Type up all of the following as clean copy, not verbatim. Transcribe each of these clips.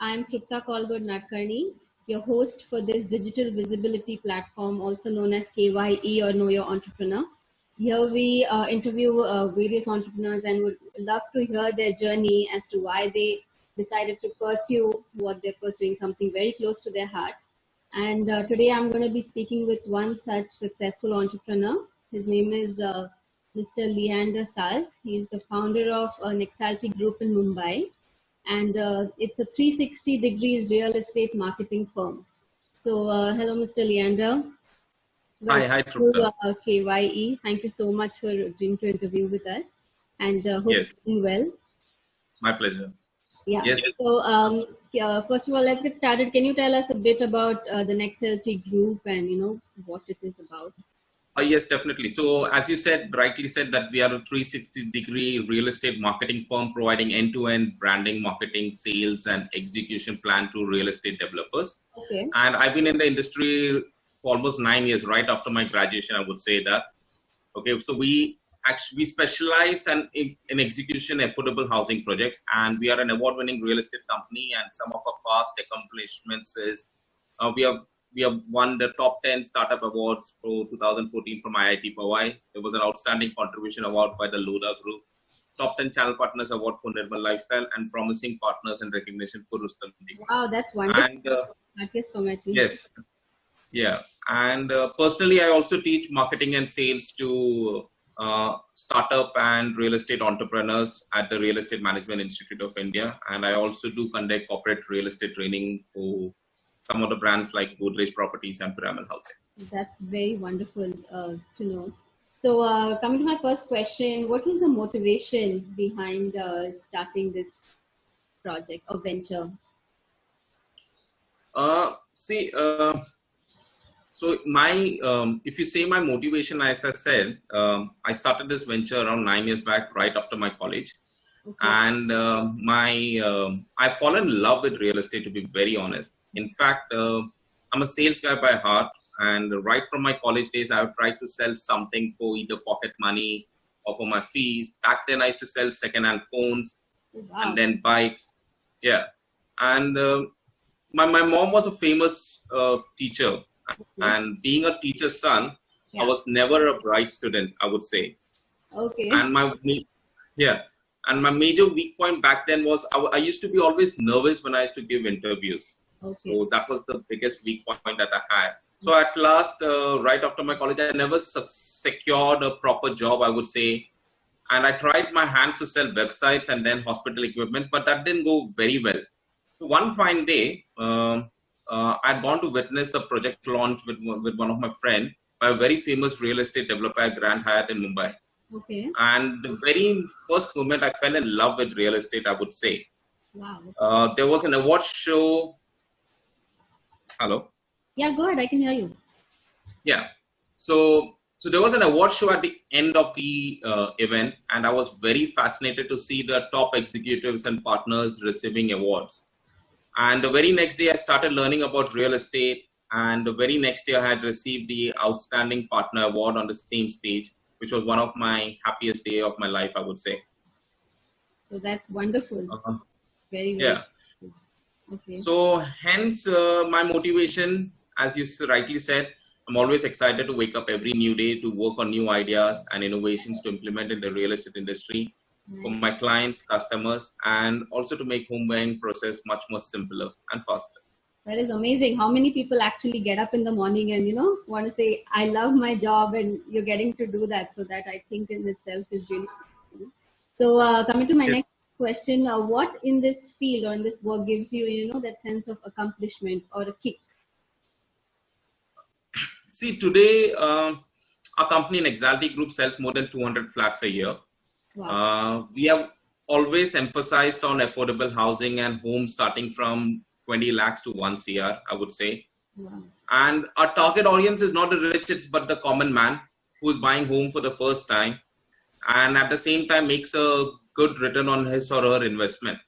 I'm Trupta Kolgod-Nadkarni, your host for this digital visibility platform, also known as KYE or Know Your Entrepreneur. Here we interview various entrepreneurs and would love to hear their journey as to why they decided to pursue what they're pursuing, something very close to their heart. And today I'm going to be speaking with one such successful entrepreneur. His name is Mr. Leander Saz. He's the founder of Nexalty Group in Mumbai. And it's a 360 degrees real estate marketing firm. So hello, Mr. Leander. Hi, Trupta. KYE. Thank you so much for agreeing to interview with us. And hope you're doing well. My pleasure. Yeah. Yes. So first of all, let's get started. Can you tell us a bit about the Nexalty Group and what it is about? Yes, definitely. So as you said, rightly said, that we are a 360-degree real estate marketing firm providing end-to-end branding, marketing, sales, and execution plan to real estate developers. Okay. And I've been in the industry for almost 9 years, right after my graduation, I would say that. Okay, so we specialize in execution affordable housing projects, and we are an award-winning real estate company. And some of our past accomplishments is we have won the top 10 startup awards for 2014 from IIT Powai. There was an outstanding contribution award by the Loda Group, top 10 channel partners award for Nirmal Lifestyle, and promising partners and recognition for Rustam. Wow, that's wonderful. And thank you so much. Yes, yeah. And personally, I also teach marketing and sales to startup and real estate entrepreneurs at the Real Estate Management Institute of India. And I also do conduct corporate real estate training for some of the brands like Godrej Properties and Pyramid Housing. That's very wonderful to know. So coming to my first question, what was the motivation behind starting this project or venture? So if you say my motivation, as I said, I started this venture around 9 years back, right after my college. Okay. And I fall in love with real estate, to be very honest. In fact, I'm a sales guy by heart, and right from my college days, I've tried to sell something for either pocket money or for my fees. Back then, I used to sell second-hand phones. Wow. And then bikes. Yeah. And my mom was a famous teacher. Okay. And being a teacher's son, I was never a bright student, I would say. Okay. And my major weak point back then was I used to be always nervous when I used to give interviews. Okay. So that was the biggest weak point that I had. So at last, right after my college, I never secured a proper job, I would say. And I tried my hand to sell websites and then hospital equipment, but that didn't go very well. So one fine day, I'd gone to witness a project launch with one of my friends by a very famous real estate developer at Grand Hyatt in Mumbai. Okay. And the very first moment I fell in love with real estate, I would say. Wow. There was an award show. Hello? Yeah, go ahead. I can hear you. Yeah. So there was an award show at the end of the event, and I was very fascinated to see the top executives and partners receiving awards. And the very next day, I started learning about real estate. And the very next day, I had received the Outstanding Partner Award on the same stage, which was one of my happiest days of my life, I would say. So that's wonderful. Very, very yeah. Good. Okay. So hence my motivation, as you rightly said, I'm always excited to wake up every new day to work on new ideas and innovations to implement in the real estate industry for my clients, customers, and also to make home buying process much more simpler and faster. That is amazing. How many people actually get up in the morning and, want to say, I love my job, and you're getting to do that. So that I think in itself is really cool. So coming to my next question, what in this field or in this work gives you, that sense of accomplishment or a kick? See, today, our company Nexalty Group sells more than 200 flats a year. Wow. We have always emphasized on affordable housing and homes starting from 20 lakhs to 1 CR, I would say. Wow. And our target audience is not the rich, but the common man who's buying home for the first time, and at the same time makes a good return on his or her investment.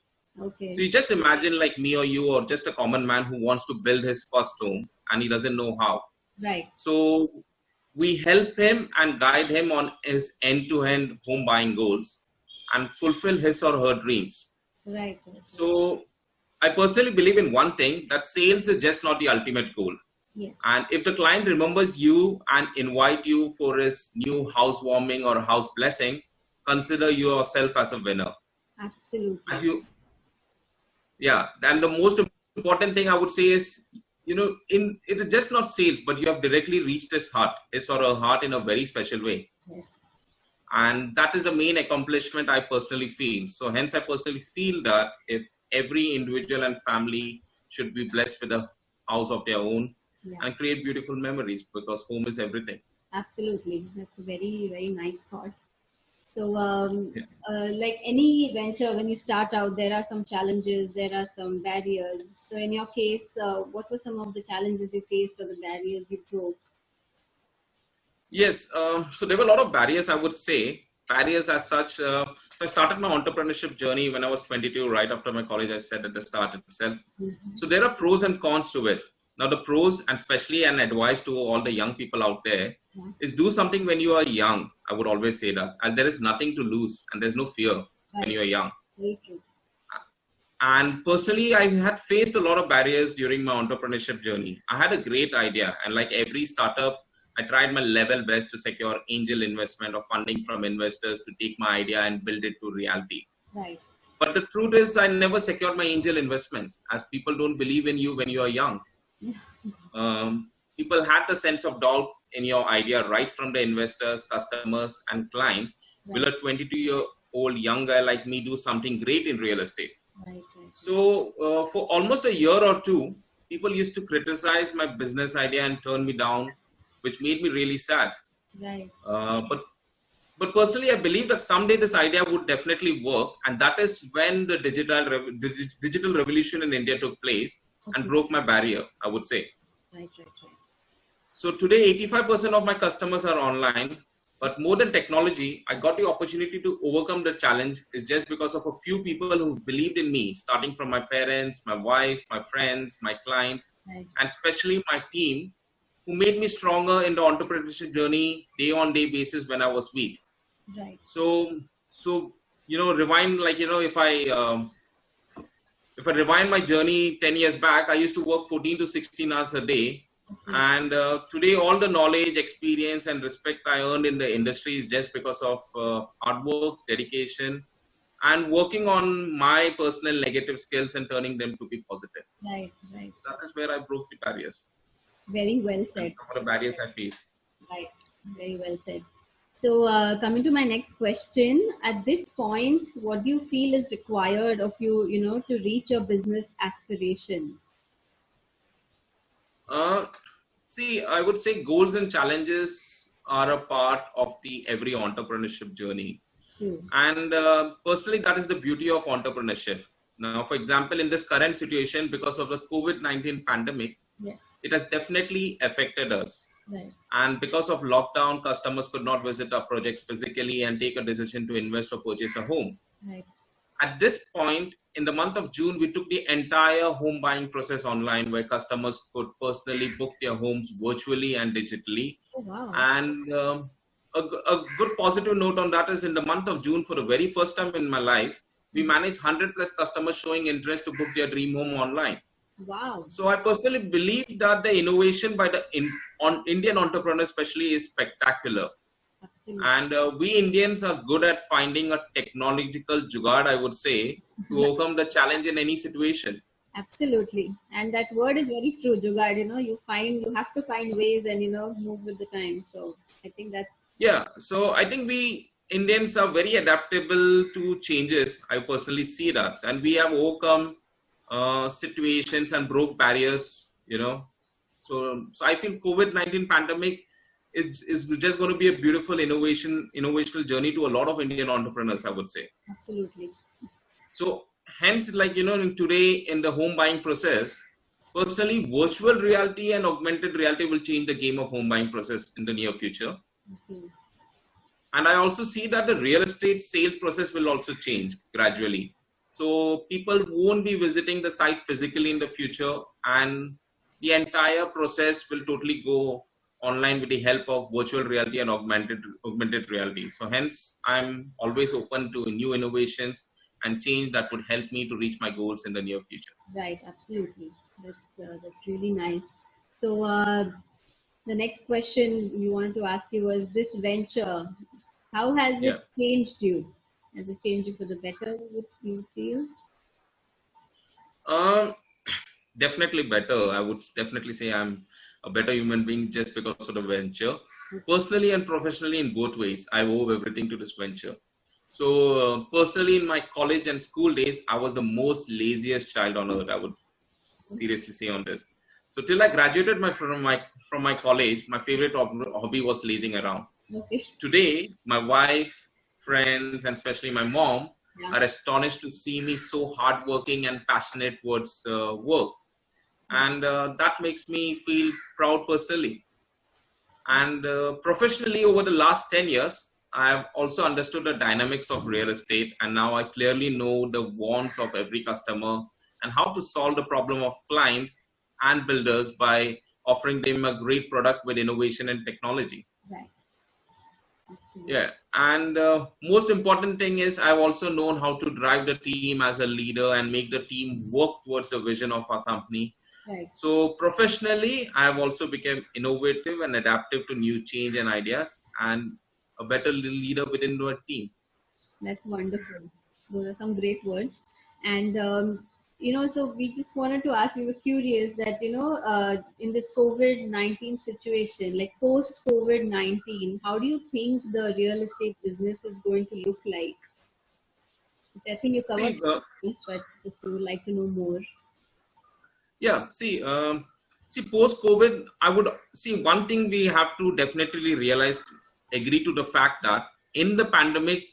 Okay. So you just imagine like me or you, or just a common man who wants to build his first home and he doesn't know how. Right. So we help him and guide him on his end-to-end home buying goals and fulfill his or her dreams. Right. So I personally believe in one thing, that sales is just not the ultimate goal. Yes. And if the client remembers you and invite you for his new housewarming or house blessing, consider yourself as a winner. Absolutely. Yeah. And the most important thing I would say is, it is just not sales, but you have directly reached his or her heart in a very special way. Yes. And that is the main accomplishment I personally feel. So hence I personally feel that if every individual and family should be blessed with a house of their own, and create beautiful memories, because home is everything. Absolutely. That's a very, very nice thought. So like any venture, when you start out, there are some challenges, there are some barriers. So in your case, what were some of the challenges you faced or the barriers you broke? Yes, so there were a lot of barriers, I would say. Barriers as such. So I started my entrepreneurship journey when I was 22, right after my college, I said at the start itself. Mm-hmm. So there are pros and cons to it. Now the pros, and especially an advice to all the young people out there, is do something when you are young. I would always say that, as there is nothing to lose and there's no fear when you are young. Very true. And personally, I had faced a lot of barriers during my entrepreneurship journey. I had a great idea, and like every startup, I tried my level best to secure angel investment or funding from investors to take my idea and build it to reality. Right. But the truth is, I never secured my angel investment, as people don't believe in you when you are young. People had the sense of doubt in your idea right from the investors, customers, and clients. Will a 22-year-old young guy like me do something great in real estate? Right. So for almost a year or two, people used to criticize my business idea and turn me down, which made me really sad. Right. But personally, I believe that someday this idea would definitely work, and that is when the digital revolution in India took place and broke my barrier, I would say. Right. So today, 85% of my customers are online, but more than technology, I got the opportunity to overcome the challenge is just because of a few people who believed in me, starting from my parents, my wife, my friends, my clients, and especially my team, who made me stronger in the entrepreneurship journey day on day basis when I was weak. Right. So rewind, if I rewind my journey 10 years back, I used to work 14 to 16 hours a day. And today, all the knowledge, experience, and respect I earned in the industry is just because of hard work, dedication, and working on my personal negative skills and turning them to be positive. Right. That is where I broke the barriers. Very well said. Some of the barriers I faced. Right. Very well said. So coming to my next question, at this point, what do you feel is required of you, to reach your business aspirations? See, I would say goals and challenges are a part of every entrepreneurship journey. True. And personally, that is the beauty of entrepreneurship. Now, for example, in this current situation, because of the COVID-19 pandemic, it has definitely affected us. Right. And because of lockdown, customers could not visit our projects physically and take a decision to invest or purchase a home. Right. At this point, in the month of June, we took the entire home buying process online, where customers could personally book their homes virtually and digitally. Oh, wow. And a good positive note on that is, in the month of June, for the very first time in my life, we managed 100 plus customers showing interest to book their dream home online. Wow. So I personally believe that the innovation by the Indian entrepreneurs especially is spectacular. Absolutely. And we Indians are good at finding a technological jugaad, I would say, to overcome the challenge in any situation. Absolutely. And that word is very true, jugaad. You have to find ways and, move with the time. So I think that's... Yeah. So I think we Indians are very adaptable to changes. I personally see that. And we have overcome situations and broke barriers, So I feel COVID-19 pandemic is just going to be a beautiful innovational journey to a lot of Indian entrepreneurs, I would say. Absolutely. So hence, in today in the home buying process, personally, virtual reality and augmented reality will change the game of home buying process in the near future. Okay. And I also see that the real estate sales process will also change gradually. So people won't be visiting the site physically in the future, and the entire process will totally go online with the help of virtual reality and augmented reality. So hence, I'm always open to new innovations, Right. change that would help me to reach my goals in the near future. Right, absolutely. That's really nice. So the next question we wanted to ask you was this venture. How has Yeah. it changed you? Has it changed you for the better? Would you feel? Um, Definitely better. I would definitely say I'm a better human being just because of the venture. Okay. Personally and professionally, in both ways, I owe everything to this venture. So, personally, in my college and school days, I was the most laziest child on earth. I would seriously say on this. So, till I graduated from my college, my favorite hobby was lazing around. Okay. Today, my wife, friends, and especially my mom Yeah. are astonished to see me so hardworking and passionate towards work, and that makes me feel proud personally. And professionally, over the last 10 years, I have also understood the dynamics of real estate, and now I clearly know the wants of every customer and how to solve the problem of clients and builders by offering them a great product with innovation and technology. Right. Absolutely. Yeah, and most important thing is I've also known how to drive the team as a leader and make the team work towards the vision of our company. Right. So professionally, I have also become innovative and adaptive to new change and ideas, and a better leader within the team. That's wonderful. Those are some great words. And, so we just wanted to ask, we were curious that, in this COVID-19 situation, like post COVID-19, how do you think the real estate business is going to look like? Which I think you covered, See, but just would like to know more. yeah, see, post COVID, I would see one thing we have to definitely realize, agree to the fact that in the pandemic,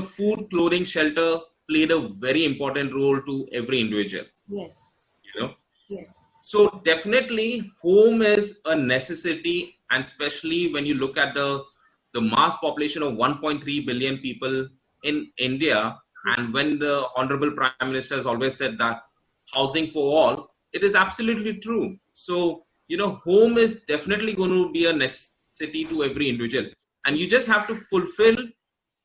food, clothing, shelter played a very important role to every individual. Yes. You know, Yes. so definitely home is a necessity, and especially when you look at the mass population of 1.3 billion people in India, and when the Honorable Prime Minister has always said that housing for all, it is absolutely true. So, home is definitely going to be a necessity to every individual, and you just have to fulfill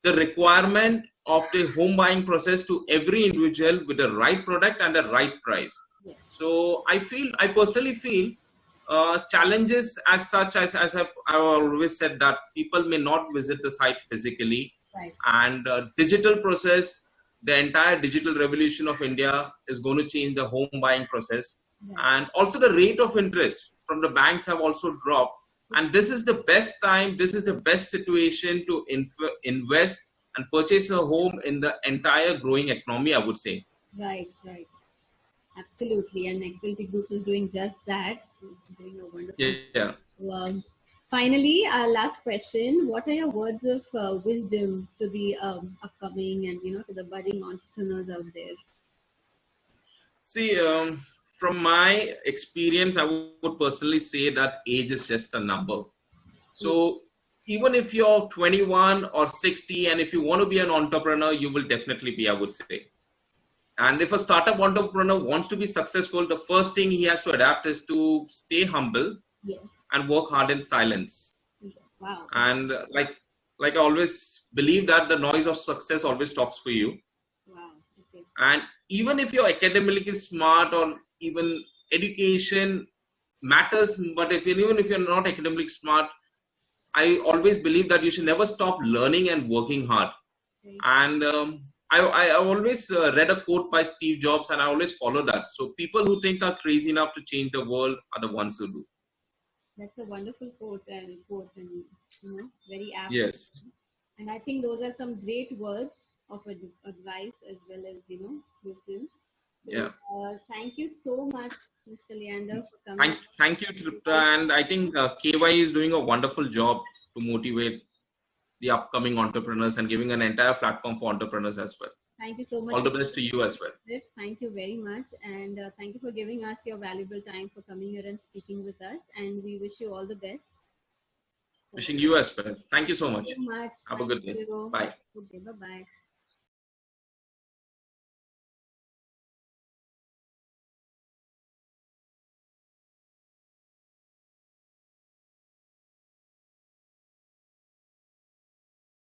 the requirement of the home buying process to every individual with the right product and the right price. Yes. So I personally feel challenges as such as I've always said that people may not visit the site physically, Right. and digital process, the entire digital revolution of India is going to change the home buying process. Right. And also the rate of interest from the banks have also dropped. And this is the best time, this is the best situation to invest and purchase a home in the entire growing economy, I would say. Right. Right. Absolutely. And Nexalty Group is doing just that. It's doing a wonderful. Yeah. Finally, our last question. What are your words of wisdom to the upcoming and, to the budding entrepreneurs out there? See, from my experience, I would personally say that age is just a number. So even if you're 21 or 60, and if you want to be an entrepreneur, you will definitely be, I would say. And if a startup entrepreneur wants to be successful, the first thing he has to adapt is to stay humble. Yes. And work hard in silence. Wow. And like I always believe that the noise of success always talks for you. Wow. Okay. And even if you're academically smart, or even education matters, but even if you're not academically smart, I always believe that you should never stop learning and working hard. Okay. And I always read a quote by Steve Jobs, and I always follow that. So people who think are crazy enough to change the world are the ones who do. That's a wonderful quote, and very apt. Yes. And I think those are some great words of advice as well as, wisdom. So, yeah. Thank you so much, Mr. Leander, for coming. Thank you, Tripta. And I think KYE is doing a wonderful job to motivate the upcoming entrepreneurs and giving an entire platform for entrepreneurs as well. Thank you so much. All the best to you as well. Thank you very much. And thank you for giving us your valuable time for coming here and speaking with us. And we wish you all the best. Wishing you as well. Thank you so much. Thank you so much. Have a good day. Bye. Okay, bye-bye.